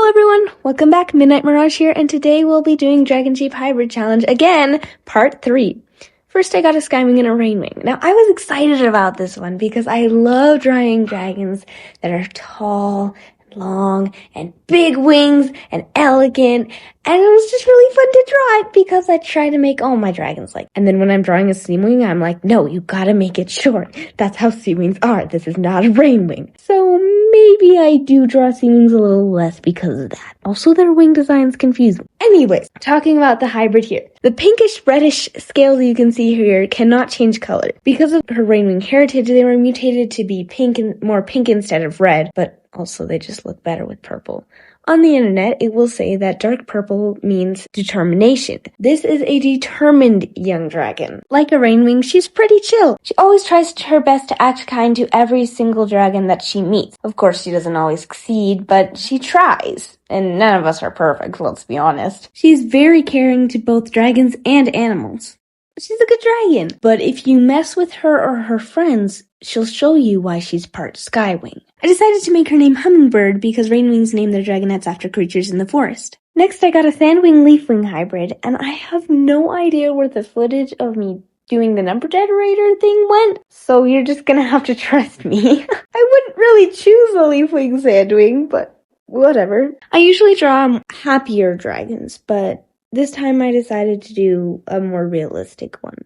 everyone, welcome back. Midnight Mirage here, and today we'll be doing Dragonsheep Hybrid Challenge again, part 3. First I got a Skywing and a Rainwing. Now I was excited about this one because I love drawing dragons that are tall, long, and big wings, and elegant, and it was just really fun to draw it because I try to make all my dragons like. And then when I'm drawing a Seawing, I'm like, no, you gotta make it short. That's how Seawings are. This is not a Rainwing. So maybe I do draw Seawings a little less because of that. Also, their wing designs confuse me. Anyways, talking about the hybrid here. The pinkish reddish scales you can see here cannot change color. Because of her Rainwing heritage, they were mutated to be pink and more pink instead of red, but also they just look better with purple. On the internet, it will say that dark purple means determination. This is a determined young dragon. Like a Rainwing, she's pretty chill. She always tries her best to act kind to every single dragon that she meets. Of course, she doesn't always succeed, but she tries. And none of us are perfect, let's be honest. She's very caring to both dragons and animals. She's a good dragon. But if you mess with her or her friends, she'll show you why she's part Skywing. I decided to make her name Hummingbird because Rainwings name their dragonets after creatures in the forest. Next, I got a Sandwing Leafwing hybrid, and I have no idea where the footage of me doing the number generator thing went, so you're just gonna have to trust me. I wouldn't really choose a Leafwing Sandwing, but whatever. I usually draw happier dragons, but this time I decided to do a more realistic one.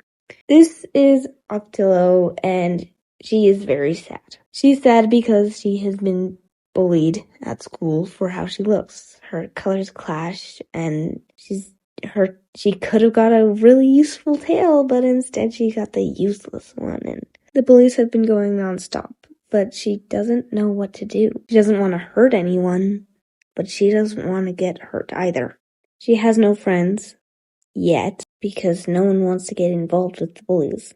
This is Ocotillo, and she is very sad. She's sad because she has been bullied at school for how she looks. Her colors clash, and she could have got a really useful tail, but instead she got the useless one, and the bullies have been going nonstop. But she doesn't know what to do. She doesn't want to hurt anyone, but she doesn't want to get hurt either. She has no friends yet because no one wants to get involved with the bullies.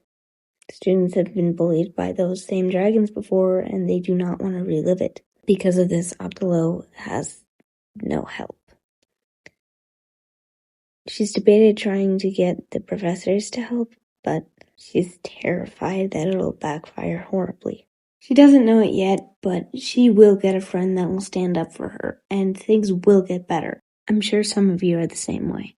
Students have been bullied by those same dragons before, and they do not want to relive it. Because of this, Ocotillo has no help. She's debated trying to get the professors to help, but she's terrified that it'll backfire horribly. She doesn't know it yet, but she will get a friend that will stand up for her, and things will get better. I'm sure some of you are the same way.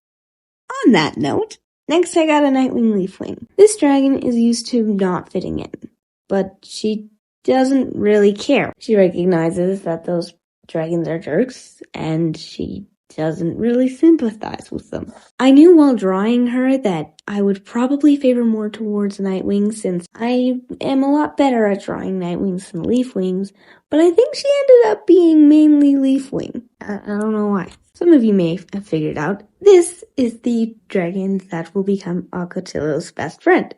On that note, next I got a Nightwing Leafwing. This dragon is used to not fitting in, but she doesn't really care. She recognizes that those dragons are jerks, and she doesn't really sympathize with them. I knew while drawing her that I would probably favor more towards Nightwing since I am a lot better at drawing Nightwings than Leafwings, but I think she ended up being mainly Leafwing. I don't know why. Some of you may have figured out, this is the dragon that will become Ocotillo's best friend.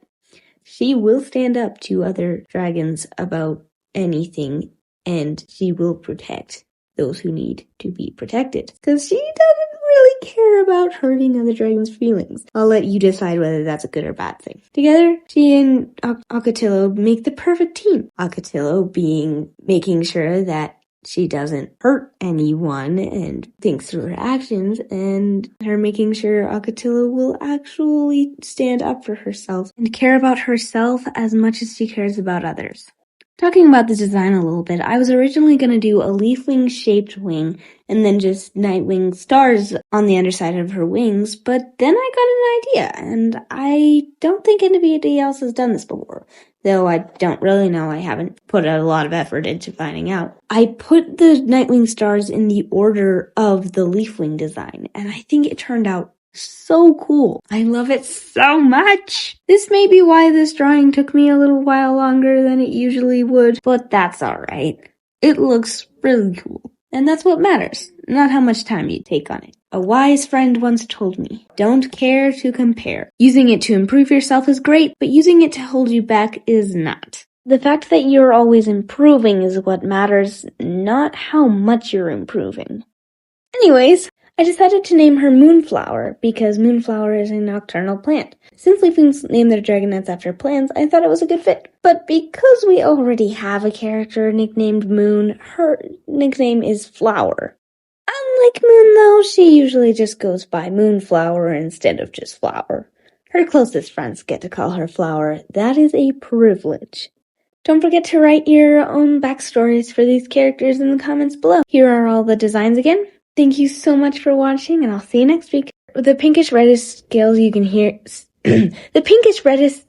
She will stand up to other dragons about anything, and she will protect those who need to be protected. Because she doesn't really care about hurting other dragons' feelings. I'll let you decide whether that's a good or bad thing. Together, she and Ocotillo make the perfect team. Ocotillo making sure that she doesn't hurt anyone and thinks through her actions, and her making sure Ocotillo will actually stand up for herself and care about herself as much as she cares about others. Talking about the design a little bit, I was originally going to do a Leafwing shaped wing and then just Nightwing stars on the underside of her wings, but then I got an idea, and I don't think anybody else has done this before. Though I don't really know, I haven't put a lot of effort into finding out. I put the Nightwing stars in the order of the Leafwing design, and I think it turned out so cool. I love it so much. This may be why this drawing took me a little while longer than it usually would, but that's alright. It looks really cool. And that's what matters, not how much time you take on it. A wise friend once told me, don't care to compare. Using it to improve yourself is great, but using it to hold you back is not. The fact that you're always improving is what matters, not how much you're improving. Anyways, I decided to name her Moonflower because Moonflower is a nocturnal plant. Since Leafwings name their dragonets after plants, I thought it was a good fit. But because we already have a character nicknamed Moon, her nickname is Flower. Unlike Moon though, she usually just goes by Moonflower instead of just Flower. Her closest friends get to call her Flower. That is a privilege. Don't forget to write your own backstories for these characters in the comments below. Here are all the designs again. Thank you so much for watching, and I'll see you next week. The pinkish reddish scales you can hear... the pinkish reddish...